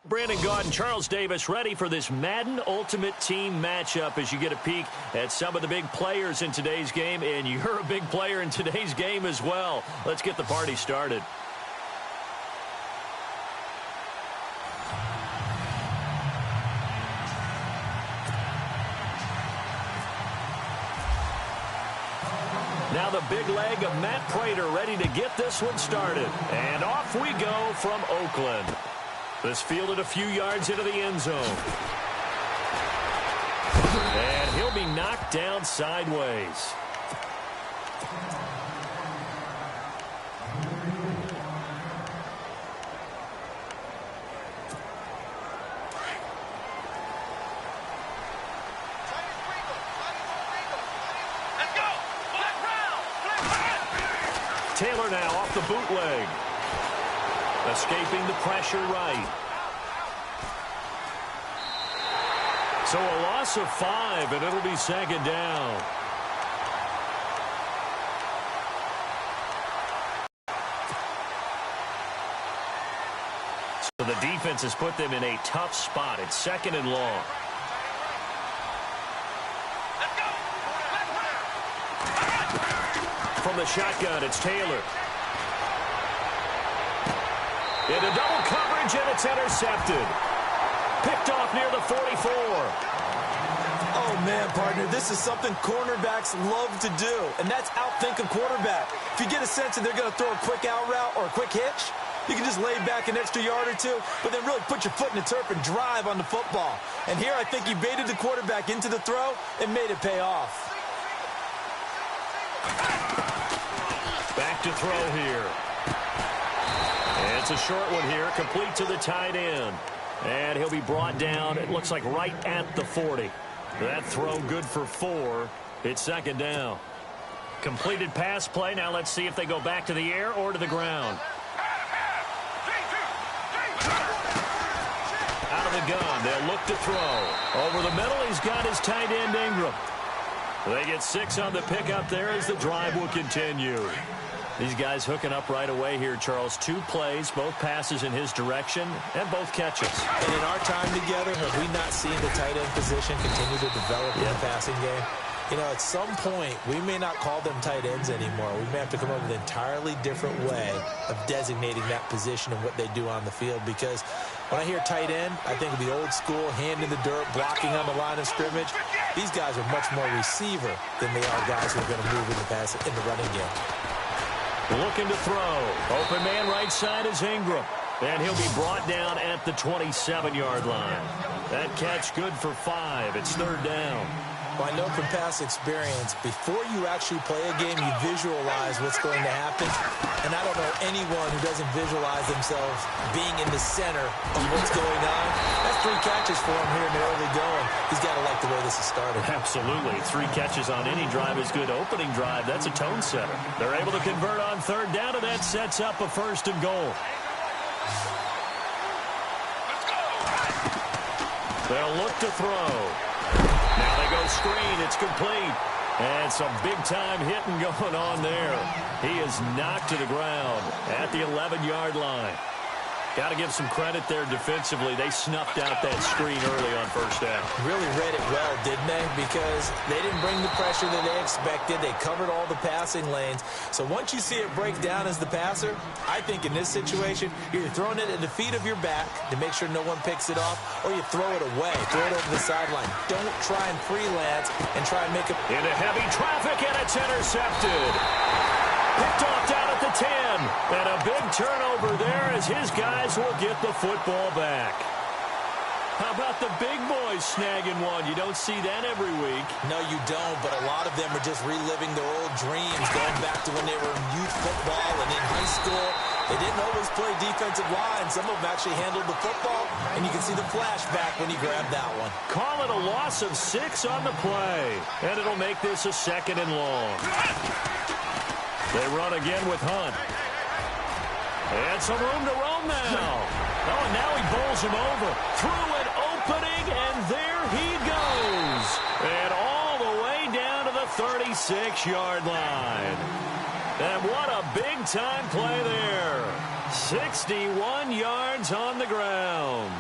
Brandon Gaud and Charles Davis ready for this Madden Ultimate Team matchup as you get a peek at some of the big players in today's game, and you're a big player in today's game as well. Let's get the party started. Now the big leg of Matt Prater ready to get this one started. And off we go from Oakland. This fielded a few yards into the end zone. And he'll be knocked down sideways. Taylor now off the bootleg. Escaping the pressure right. So a loss of 5, and it'll be second down. So the defense has put them in a tough spot. It's second and long. From the shotgun, it's Taylor. Into double coverage, and it's intercepted. Picked off near the 44. Oh, man, partner, this is something cornerbacks love to do, and that's outthink a quarterback. If you get a sense that they're going to throw a quick out route or a quick hitch, you can just lay back an extra yard or two, but then really put your foot in the turf and drive on the football. And here I think he baited the quarterback into the throw and made it pay off. Back to throw here. And it's a short one here, complete to the tight end. And he'll be brought down, it looks like right at the 40. That throw good for 4. It's second down. Completed pass play. Now let's see if they go back to the air or to the ground. Out of the gun, they'll look to throw. Over the middle, he's got his tight end Ingram. They get 6 on the pickup there as the drive will continue. These guys hooking up right away here, Charles. 2 plays, both passes in his direction, and both catches. And in our time together, have we not seen the tight end position continue to develop in the passing game? You know, at some point, we may not call them tight ends anymore. We may have to come up with an entirely different way of designating that position and what they do on the field. Because when I hear tight end, I think of the old school, hand in the dirt, blocking on the line of scrimmage. These guys are much more receiver than they are guys who are going to move in the running game. Looking to throw. Open man right side is Ingram. And he'll be brought down at the 27-yard line. That catch good for 5. It's third down. Well, I know from past experience, before you actually play a game, you visualize what's going to happen. And I don't know anyone who doesn't visualize themselves being in the center of what's going on. That's 3 catches for him here in the early going. He's got to like the way this is started. Absolutely. 3 catches on any drive is good. Opening drive, that's a tone setter. They're able to convert on third down, and that sets up a first and goal. They'll look to throw. Now they go screen. It's complete. And some big-time hitting going on there. He is knocked to the ground at the 11-yard line. Got to give some credit there defensively. They snuffed out that screen early on first down. Really read it well, didn't they? Because they didn't bring the pressure that they expected. They covered all the passing lanes. So once you see it break down as the passer, I think in this situation, you're either throwing it at the feet of your back to make sure no one picks it off, or you throw it away, throw it over the sideline. Don't try and freelance and try and make it. Into heavy traffic, and it's intercepted. Picked off down at the 10. And a big turnover there as his guys will get the football back. How about the big boys snagging one? You don't see that every week. No, you don't, but a lot of them are just reliving their old dreams, going back to when they were in youth football and in high school. They didn't always play defensive line. Some of them actually handled the football, and you can see the flashback when he grabbed that one. Call it a loss of 6 on the play, and it'll make this a second and long. They run again with Hunt. And some room to roam now. Oh, and now he bowls him over. Through an opening, and there he goes. And all the way down to the 36-yard line. And what a big-time play there. 61 yards on the ground.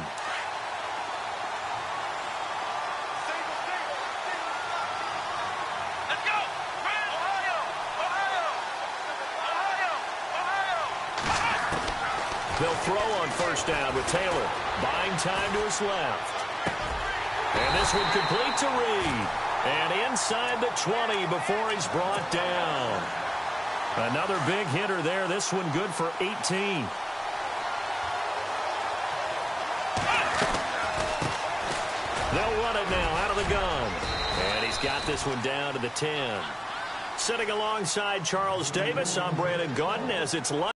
They'll throw on first down with Taylor. Buying time to his left. And this one complete to Reed. And inside the 20 before he's brought down. Another big hitter there. This one good for 18. They'll run it now out of the gun. And he's got this one down to the 10. Sitting alongside Charles Davis, I'm Brandon Gaudin as it's live.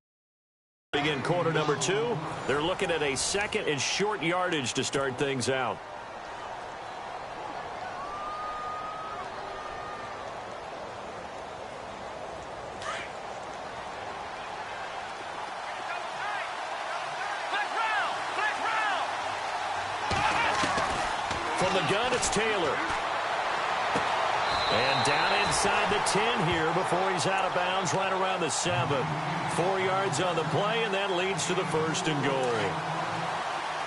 Begin quarter number 2. They're looking at a second and short yardage to start things out. From the gun, it's Taylor. And down inside the 10 here before he's out of bounds right around the 7. 4 yards on the play, and that leads to the first and goal.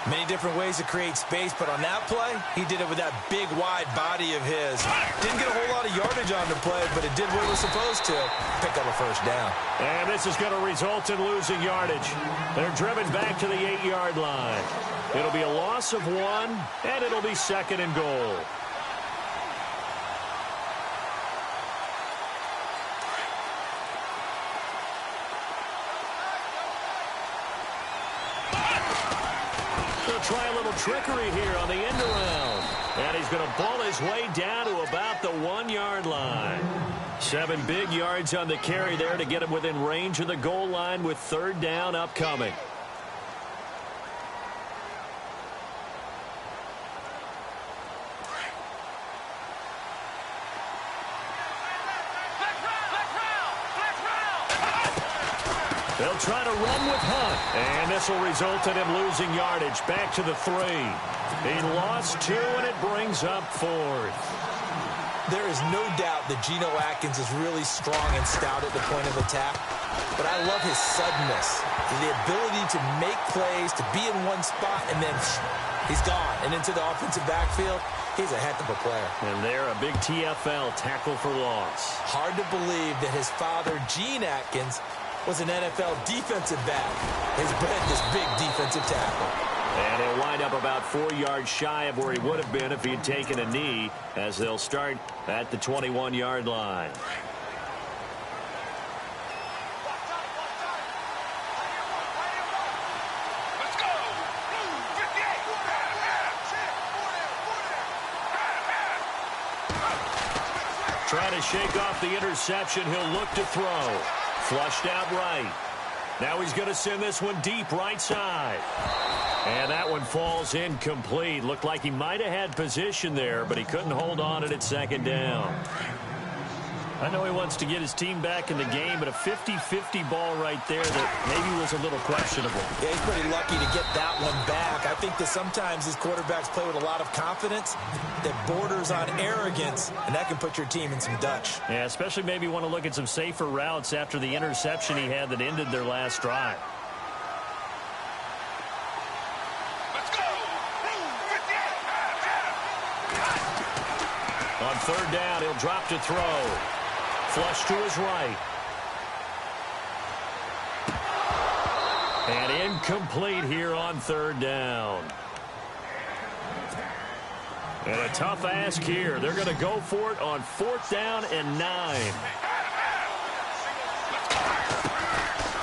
Many different ways to create space, but on that play, he did it with that big, wide body of his. Didn't get a whole lot of yardage on the play, but it did what it was supposed to. Pick up a first down. And this is going to result in losing yardage. They're driven back to the 8-yard line. It'll be a loss of 1, and it'll be second and goal. Try a little trickery here on the end around. And he's going to ball his way down to about the 1-yard line. 7 big yards on the carry there to get him within range of the goal line with third down upcoming. They'll try to run with Hunt. And this will result in him losing yardage back to the 3. He lost 2, and it brings up 4th. There is no doubt that Geno Atkins is really strong and stout at the point of attack. But I love his suddenness, the ability to make plays, to be in one spot, and then he's gone. And into the offensive backfield, he's a heck of a player. And they're a big TFL, tackle for loss. Hard to believe that his father, Gene Atkins, was an NFL defensive back. His bred this big defensive tackle. And he'll wind up about 4 yards shy of where he would have been if he had taken a knee, as they'll start at the 21-yard line. Trying to shake off the interception. He'll look to throw. Flushed out right. Now he's going to send this one deep right side. And that one falls incomplete. Looked like he might have had position there, but he couldn't hold on at second down. I know he wants to get his team back in the game, but a 50-50 ball right there that maybe was a little questionable. Yeah, he's pretty lucky to get that one back. I think that sometimes his quarterbacks play with a lot of confidence that borders on arrogance, and that can put your team in some Dutch. Yeah, especially maybe want to look at some safer routes after the interception he had that ended their last drive. On third down, he'll drop to throw. Flush to his right. And incomplete here on third down. And a tough ask here. They're going to go for it on 4th down and 9.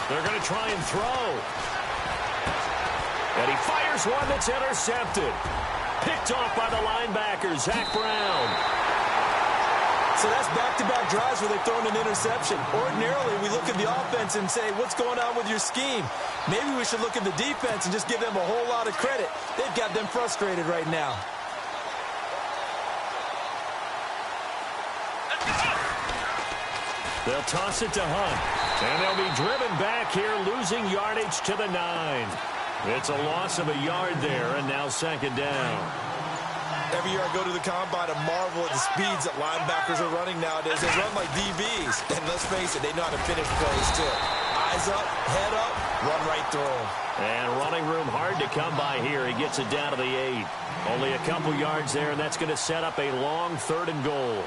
They're going to try and throw. And he fires one that's intercepted. Picked off by the linebacker, Zach Brown. So that's back-to-back drives where they've thrown an interception. Ordinarily, we look at the offense and say, what's going on with your scheme? Maybe we should look at the defense and just give them a whole lot of credit. They've got them frustrated right now. They'll toss it to Hunt. And they'll be driven back here, losing yardage to the 9. It's a loss of a yard there, and now second down. Every year I go to the combine and marvel at the speeds that linebackers are running nowadays. They run like DBs. And let's face it, they know how to finish plays too. Eyes up, head up, run right through them. And running room hard to come by here. He gets it down to the 8. Only a couple yards there, and that's going to set up a long 3rd and goal.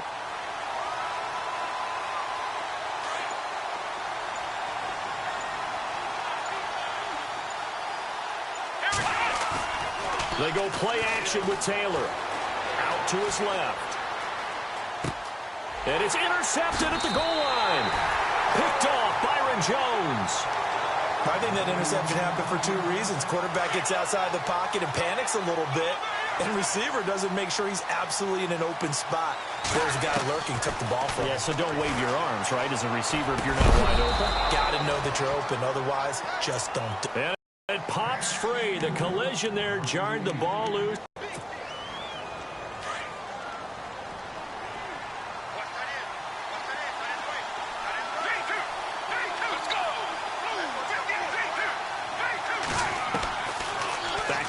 They go play action with Taylor. Out to his left. And it's intercepted at the goal line. Picked off Byron Jones. I think that interception happened for two reasons. Quarterback gets outside the pocket and panics a little bit. And receiver doesn't make sure he's absolutely in an open spot. There's a guy lurking, took the ball from him. Yeah, so don't wave your arms, right, as a receiver if you're not wide open. Got to know that you're open. Otherwise, just don't do it. And it pops free. The collision there jarred the ball loose.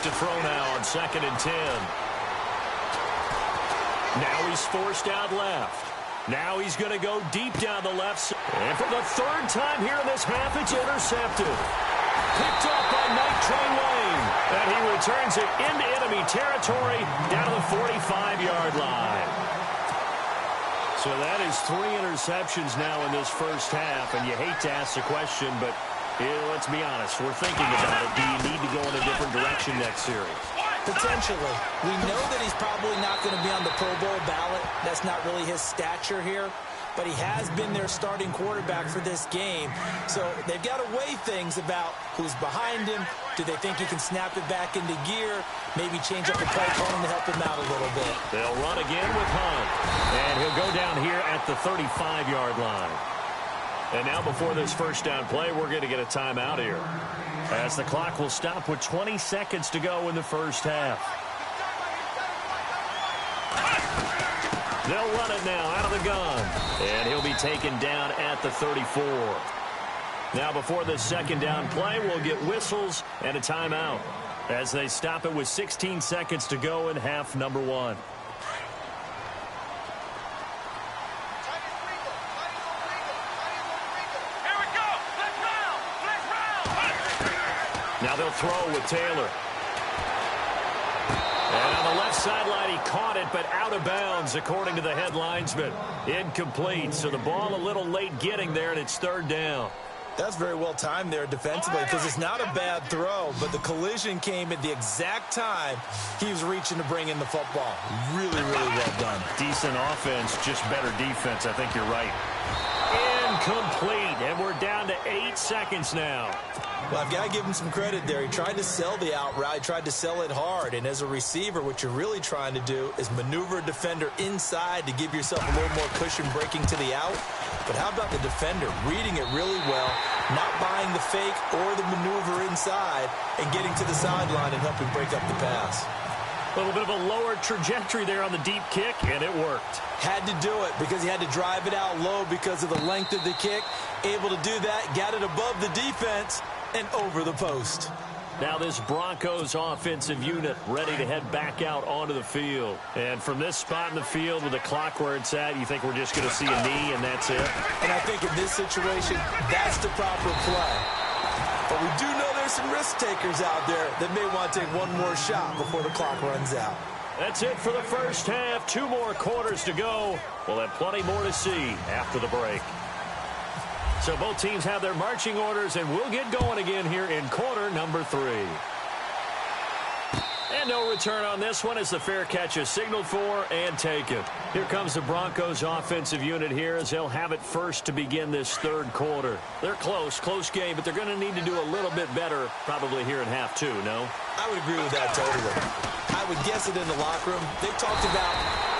To throw now on 2nd and 10. Now he's forced out left. Now he's going to go deep down the left side. And for the third time here in this half, it's intercepted. Picked off by Night Train Lane. And he returns it into enemy territory down to the 45-yard line. So that is 3 interceptions now in this first half. And you hate to ask the question, but let's be honest, we're thinking about it. Do you need to go in a different direction next series? Potentially. We know that he's probably not going to be on the Pro Bowl ballot. That's not really his stature here. But he has been their starting quarterback for this game. So they've got to weigh things about who's behind him. Do they think he can snap it back into gear? Maybe change up the play calling to help him out a little bit. They'll run again with Hunt. And he'll go down here at the 35-yard line. And now before this first down play, we're going to get a timeout here, as the clock will stop with 20 seconds to go in the first half. They'll run it now out of the gun. And he'll be taken down at the 34. Now before this second down play, we'll get whistles and a timeout, as they stop it with 16 seconds to go in half number 1. Now they'll throw with Taylor. And on the left sideline, he caught it, but out of bounds, according to the head linesman. Incomplete, so the ball a little late getting there, and it's 3rd down. That's very well timed there defensively, because it's not a bad throw, but the collision came at the exact time he was reaching to bring in the football. Really, really well done. Decent offense, just better defense. I think you're right. Incomplete, and we're down to 8 seconds now. Well, I've got to give him some credit there. He tried to sell the out route, tried to sell it hard. And as a receiver, what you're really trying to do is maneuver a defender inside to give yourself a little more cushion breaking to the out. But how about the defender reading it really well, not buying the fake or the maneuver inside, and getting to the sideline and helping break up the pass. A little bit of a lower trajectory there on the deep kick, and it worked. Had to do it because he had to drive it out low because of the length of the kick. Able to do that, got it above the defense and over the post. Now this Broncos offensive unit ready to head back out onto the field. And from this spot in the field with the clock where it's at, you think we're just going to see a knee and that's it? And I think in this situation, that's the proper play. But we do know there's some risk takers out there that may want to take one more shot before the clock runs out. That's it for the first half. 2 more quarters to go. We'll have plenty more to see after the break. So both teams have their marching orders, and we'll get going again here in quarter number 3. And no return on this one as the fair catch is signaled for and taken. Here comes the Broncos offensive unit here as they'll have it first to begin this 3rd quarter. They're close game, but they're going to need to do a little bit better probably here in half 2, no? I would agree with that totally. I would guess it in the locker room. They've talked about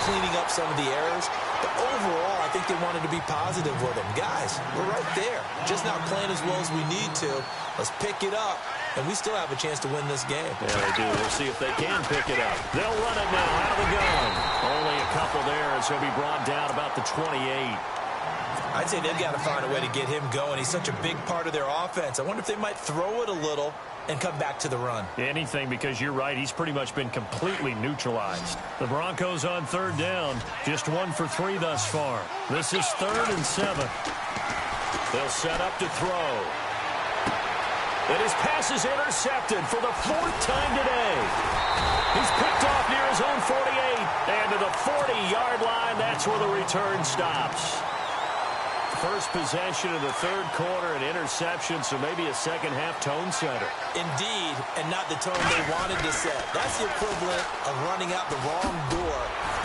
cleaning up some of the errors, but overall, I think they wanted to be positive with them. Guys, we're right there. Just not playing as well as we need to. Let's pick it up, and we still have a chance to win this game. Yeah, they do. We'll see if they can pick it up. They'll run it now out of the gun. Only a couple there as he'll be brought down about the 28. I'd say they've got to find a way to get him going. He's such a big part of their offense. I wonder if they might throw it a little and come back to the run. Anything, because you're right. He's pretty much been completely neutralized. The Broncos on 3rd down. Just 1 for 3 thus far. This is 3rd and 7. They'll set up to throw. And his pass is intercepted for the 4th time today. He's picked off near his own 48. And to the 40-yard line, that's where the return stops. First possession of the third quarter, an interception, so maybe a second-half tone setter. Indeed, and not the tone they wanted to set. That's the equivalent of running out the wrong door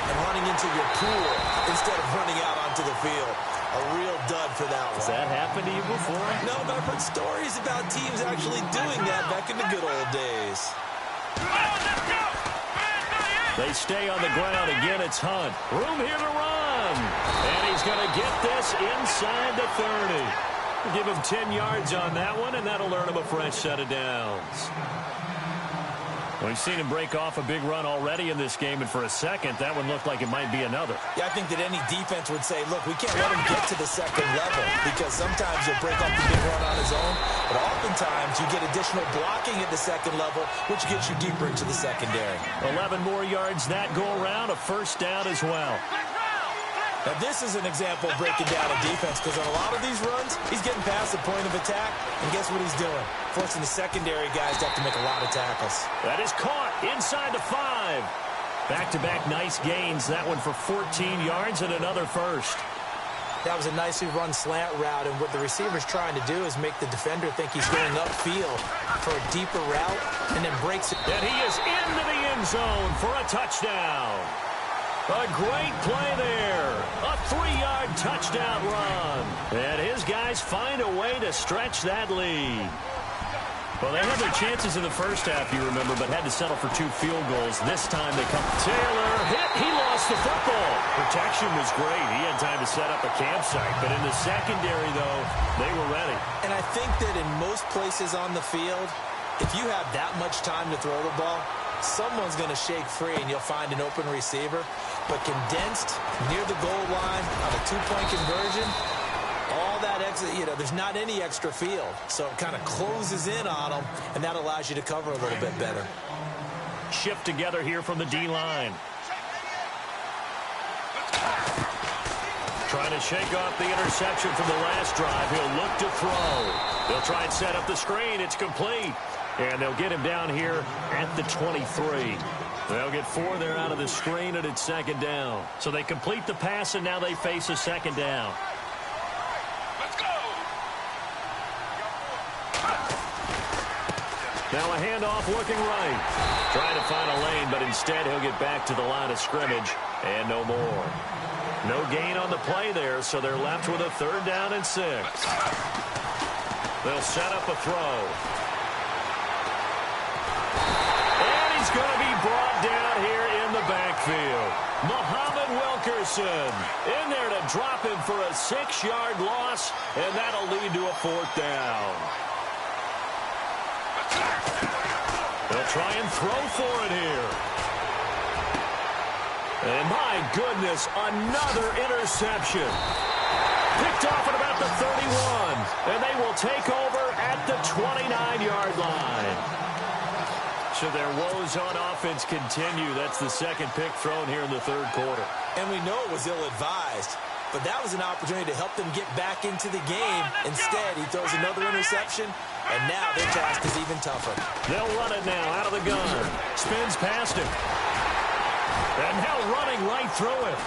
and running into your pool instead of running out onto the field. A real dud for that one. Has that happened to you before? No, but I've heard stories about teams actually doing that back in the good old days. They stay on the ground. Again, it's Hunt. Room here to run. And he's going to get this inside the 30. Give him 10 yards on that one, and that'll earn him a fresh set of downs. We've seen him break off a big run already in this game, and for a second, that one looked like it might be another. Yeah, I think that any defense would say, look, we can't let him get to the second level because sometimes he'll break off the big run on his own, but oftentimes you get additional blocking at the second level, which gets you deeper into the secondary. 11 more yards that go around, a first down as well. Now, this is an example of breaking down a defense because on a lot of these runs, he's getting past the point of attack, and guess what he's doing? Forcing the secondary guys to have to make a lot of tackles. That is caught inside the 5. Back-to-back nice gains. That one for 14 yards and another first. That was a nicely run slant route, and what the receiver's trying to do is make the defender think he's going upfield for a deeper route and then breaks it. And he is into the end zone for a touchdown. A great play there. A 3-yard touchdown run. And his guys find a way to stretch that lead. Well, they had their chances in the first half, you remember, but had to settle for 2 field goals. This time they come. Taylor hit. He lost the football. Protection was great. He had time to set up a campsite. But in the secondary, though, they were ready. And I think that in most places on the field, if you have that much time to throw the ball, someone's going to shake free and you'll find an open receiver. But condensed near the goal line on a 2-point conversion, all that extra, there's not any extra field. So it kind of closes in on them, and that allows you to cover a little bit better. Shift together here from the D-line. Trying to shake off the interception from the last drive. He'll look to throw. They'll try and set up the screen. It's complete. And they'll get him down here at the 23. They'll get 4 there out of the screen, and it's second down. So they complete the pass, and now they face a second down. Let's go. Now a handoff looking right. Trying to find a lane, but instead he'll get back to the line of scrimmage, and no more. No gain on the play there, so they're left with a 3rd down and 6. They'll set up a throw. He's going to be brought down here in the backfield. Muhammad Wilkerson in there to drop him for a 6-yard loss, and that'll lead to a 4th down. They'll try and throw for it here. And my goodness, another interception. Picked off at about the 31, and they will take over at the 29-yard line. So their woes on offense continue. That's the second pick thrown here in the 3rd quarter. And we know it was ill-advised, but that was an opportunity to help them get back into the game. Instead, he throws another interception, and now their task is even tougher. They'll run it now out of the gun. Spins past him. And now running right through it.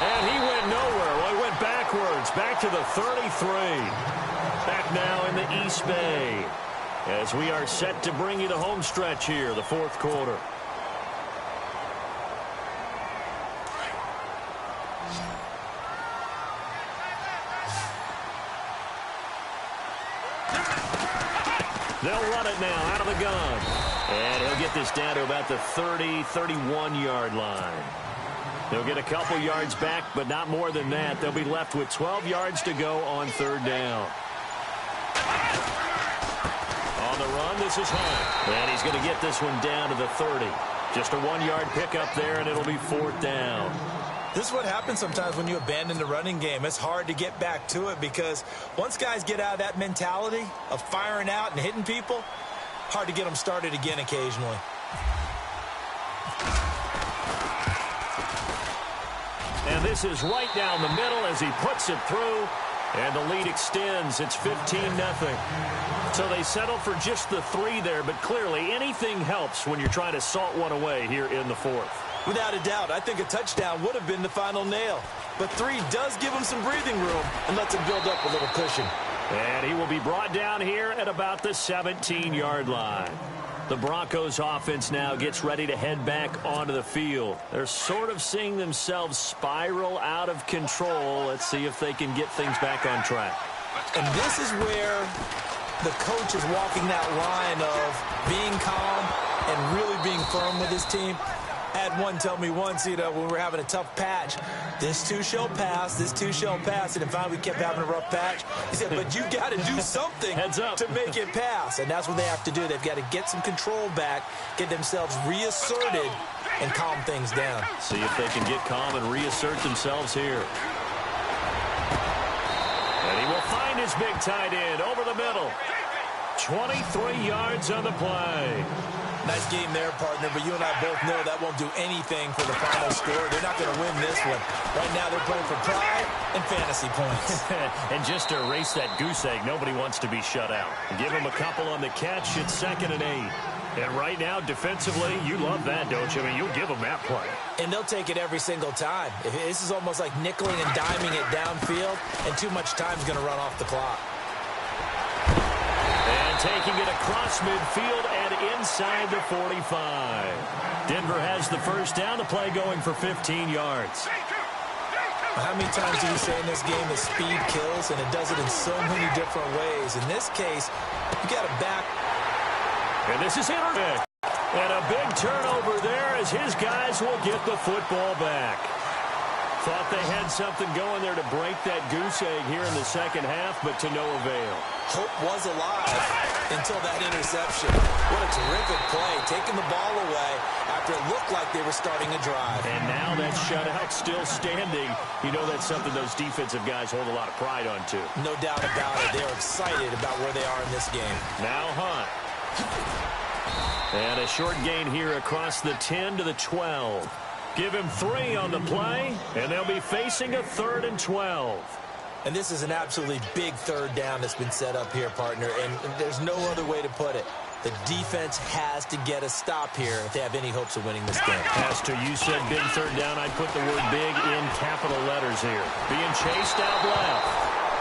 And he went nowhere. Well, he went backwards, back to the 33. Back now in the East Bay as we are set to bring you the home stretch here, the 4th quarter. They'll run it now out of the gun. And he'll get this down to about the 30, 31-yard line. They'll get a couple yards back, but not more than that. They'll be left with 12 yards to go on 3rd down. On the run, this is Hunt. And he's going to get this one down to the 30. Just a 1-yard pickup there, and it'll be 4th down. This is what happens sometimes when you abandon the running game. It's hard to get back to it because once guys get out of that mentality of firing out and hitting people, hard to get them started again occasionally. And this is right down the middle as he puts it through. And the lead extends. It's 15-0. So they settle for just the 3 there, but clearly anything helps when you're trying to salt one away here in the 4th. Without a doubt, I think a touchdown would have been the final nail. But 3 does give him some breathing room and lets him build up a little cushion. And he will be brought down here at about the 17-yard line. The Broncos offense now gets ready to head back onto the field. They're sort of seeing themselves spiral out of control. Let's see if they can get things back on track. And this is where the coach is walking that line of being calm and really being firm with his team. I had one tell me once, when we were having a tough patch, this too shall pass, this too shall pass. And finally we kept having a rough patch. He said, but you got to do something to make it pass. And that's what they have to do. They've got to get some control back, get themselves reasserted, and calm things down. See if they can get calm and reassert themselves here. And he will find his big tight end over the middle. 23 yards on the play. Nice game there, partner, but you and I both know that won't do anything for the final score. They're not going to win this one. Right now they're playing for pride and fantasy points. And just to erase that goose egg, nobody wants to be shut out. Give them a couple on the catch. It's 2nd and 8. And right now, defensively, you love that, don't you? I mean, you'll give them that play. And they'll take it every single time. This is almost like nickeling and diming it downfield, and too much time's going to run off the clock. And taking it across midfield and inside the 45. Denver has the first down. The play going for 15 yards. How many times do we say in this game that speed kills, and it does it in so many different ways? In this case, you got to back. And this is internet. And a big turnover there as his guys will get the football back. Thought they had something going there to break that goose egg here in the second half, but to no avail. Hope was alive until that interception. What a terrific play, taking the ball away after it looked like they were starting a drive. And now that shutout still standing. You know that's something those defensive guys hold a lot of pride on, too. No doubt about it. They're excited about where they are in this game. Now Hunt. And a short gain here across the 10 to the 12. Give him 3 on the play, and they'll be facing a 3rd and 12. And this is an absolutely big 3rd down that's been set up here, partner, and there's no other way to put it. The defense has to get a stop here if they have any hopes of winning this game. Pastor, you said big 3rd down. I'd put the word big in capital letters here. Being chased out left.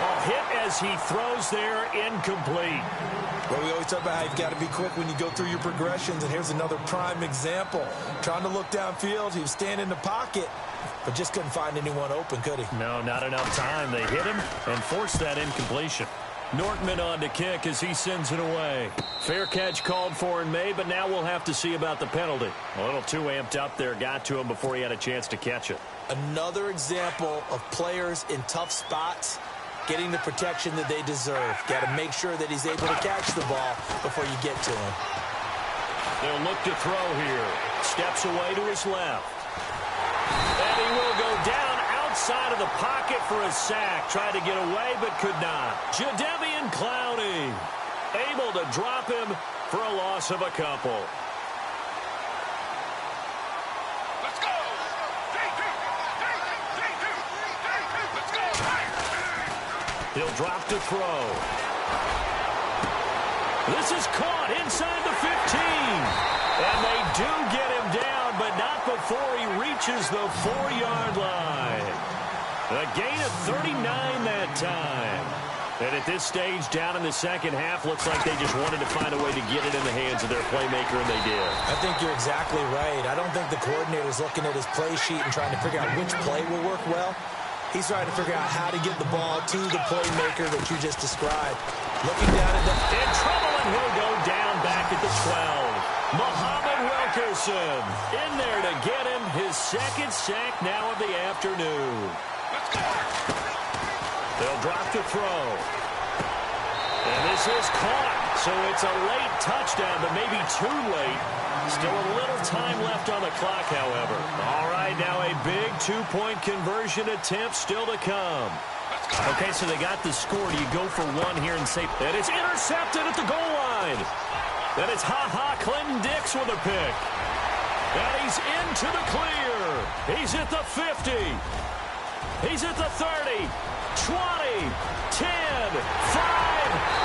A hit as he throws there, incomplete. Well, we always talk about how you've got to be quick when you go through your progressions, and here's another prime example. Trying to look downfield, he was standing in the pocket, but just couldn't find anyone open, could he? No, not enough time. They hit him and forced that incompletion. Nortman on to kick as he sends it away. Fair catch called for and made, but now we'll have to see about the penalty. A little too amped up there, got to him before he had a chance to catch it. Another example of players in tough spots getting the protection that they deserve. Got to make sure that he's able to catch the ball before you get to him. They'll look to throw here. Steps away to his left. And he will go down outside of the pocket for a sack. Tried to get away, but could not. Jadeveon Clowney able to drop him for a loss of a couple. He'll drop to throw. This is caught inside the 15. And they do get him down, but not before he reaches the 4-yard line. A gain of 39 that time. And at this stage, down in the second half, looks like they just wanted to find a way to get it in the hands of their playmaker, and they did. I think you're exactly right. I don't think the coordinator's looking at his play sheet and trying to figure out which play will work well. He's trying to figure out how to get the ball to the playmaker that you just described. Looking down at the... In trouble, and he'll go down back at the 12. Muhammad Wilkerson in there to get him his second sack now of the afternoon. They'll drop to throw. And this is caught. So it's a late touchdown, but maybe too late. Still a little time left on the clock, however. All right, now a big two-point conversion attempt still to come. Okay, so they got the score. Do you go for one here and say, and it's intercepted at the goal line. Then it's Clinton Dix with a pick. And he's into the clear. He's at the 50. He's at the 30, 20, 10, 5,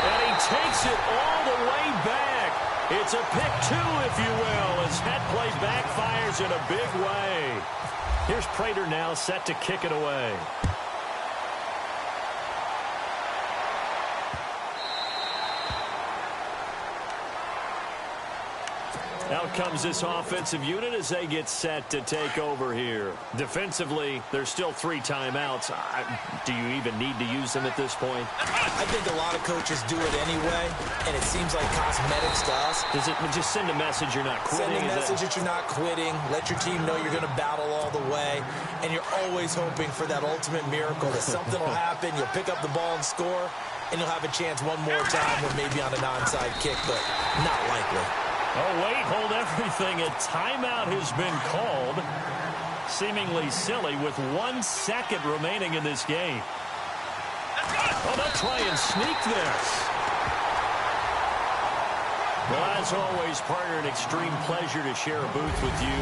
and he takes it all the way back. It's a pick two, if you will, as that play backfires in a big way. Here's Prater now set to kick it away. Out comes this offensive unit as they get set to take over here. Defensively, there's still 3 timeouts. Do you even need to use them at this point? I think a lot of coaches do it anyway, and it seems like cosmetics to us. Does it just send a message you're not quitting? Send a message that you're not quitting. Let your team know you're going to battle all the way, and you're always hoping for that ultimate miracle that something will happen, you'll pick up the ball and score, and you'll have a chance one more time or maybe on an onside kick, but not likely. Oh, wait, hold everything. A timeout has been called. Seemingly silly with 1 second remaining in this game. Oh, they'll try and sneak this. Well, as always, partner, an extreme pleasure to share a booth with you.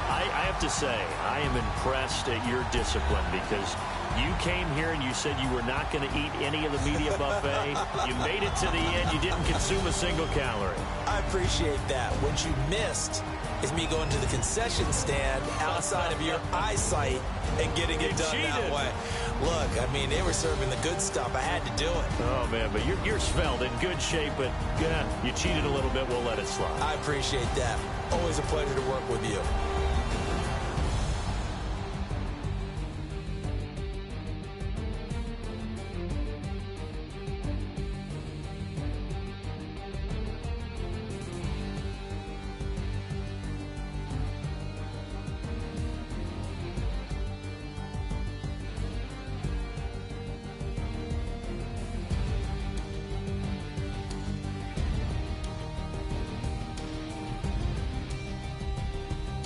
I have to say, I am impressed at your discipline because you came here and you said you were not going to eat any of the media buffet. You made it to the end. You didn't consume a single calorie. I appreciate that. What you missed is me going to the concession stand outside of your eyesight and getting it done that way. Look, I mean, they were serving the good stuff. I had to do it. Oh, man, but you're svelte, in good shape, but you cheated a little bit. We'll let it slide. I appreciate that. Always a pleasure to work with you.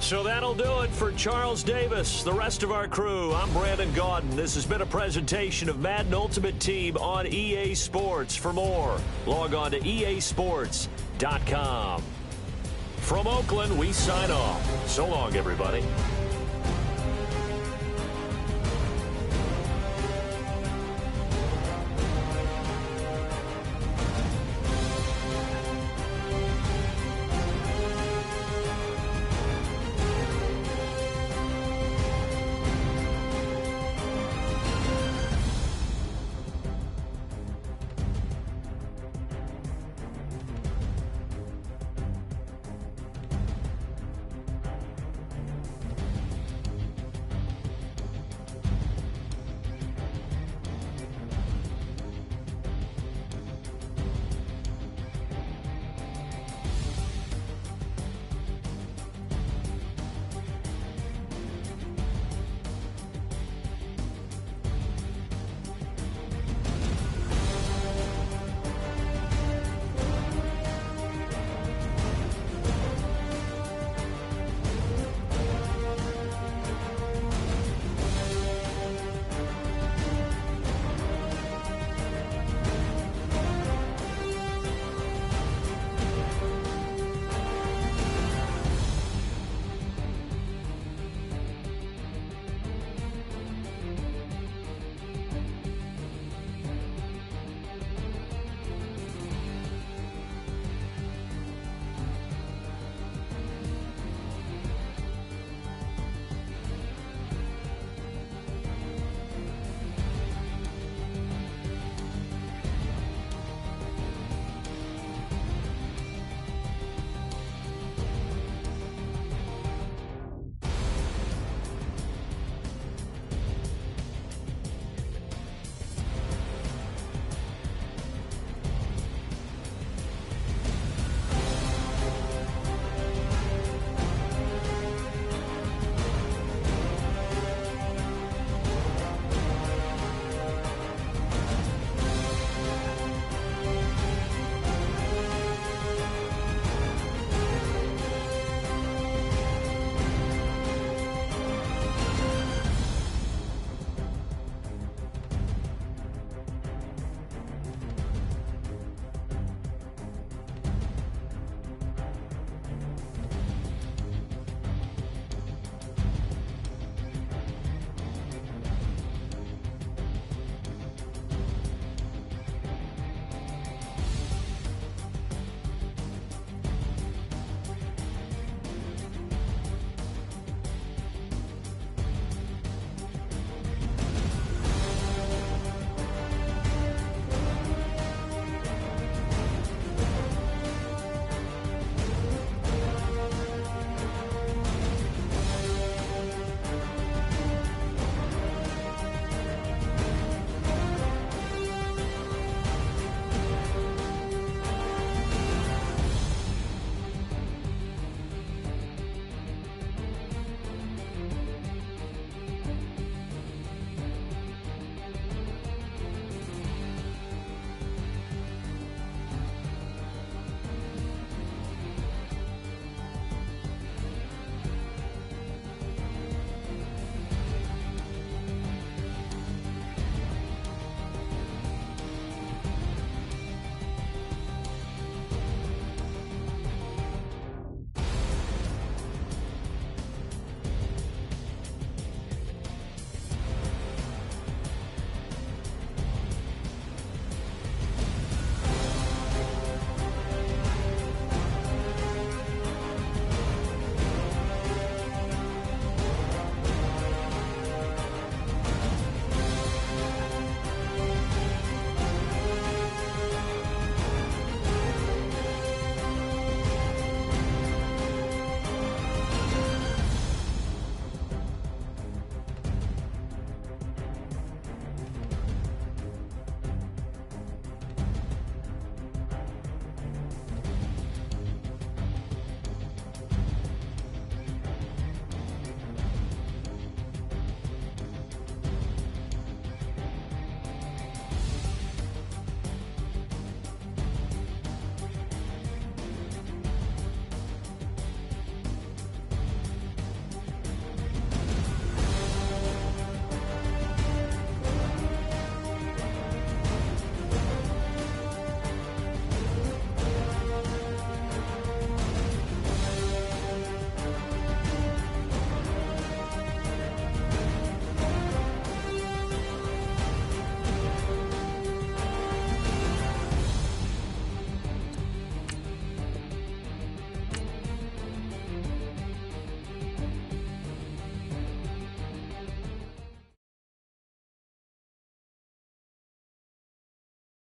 So that'll do it for Charles Davis, the rest of our crew. I'm Brandon Gaudin. This has been a presentation of Madden Ultimate Team on EA Sports. For more, log on to easports.com. From Oakland, we sign off. So long, everybody.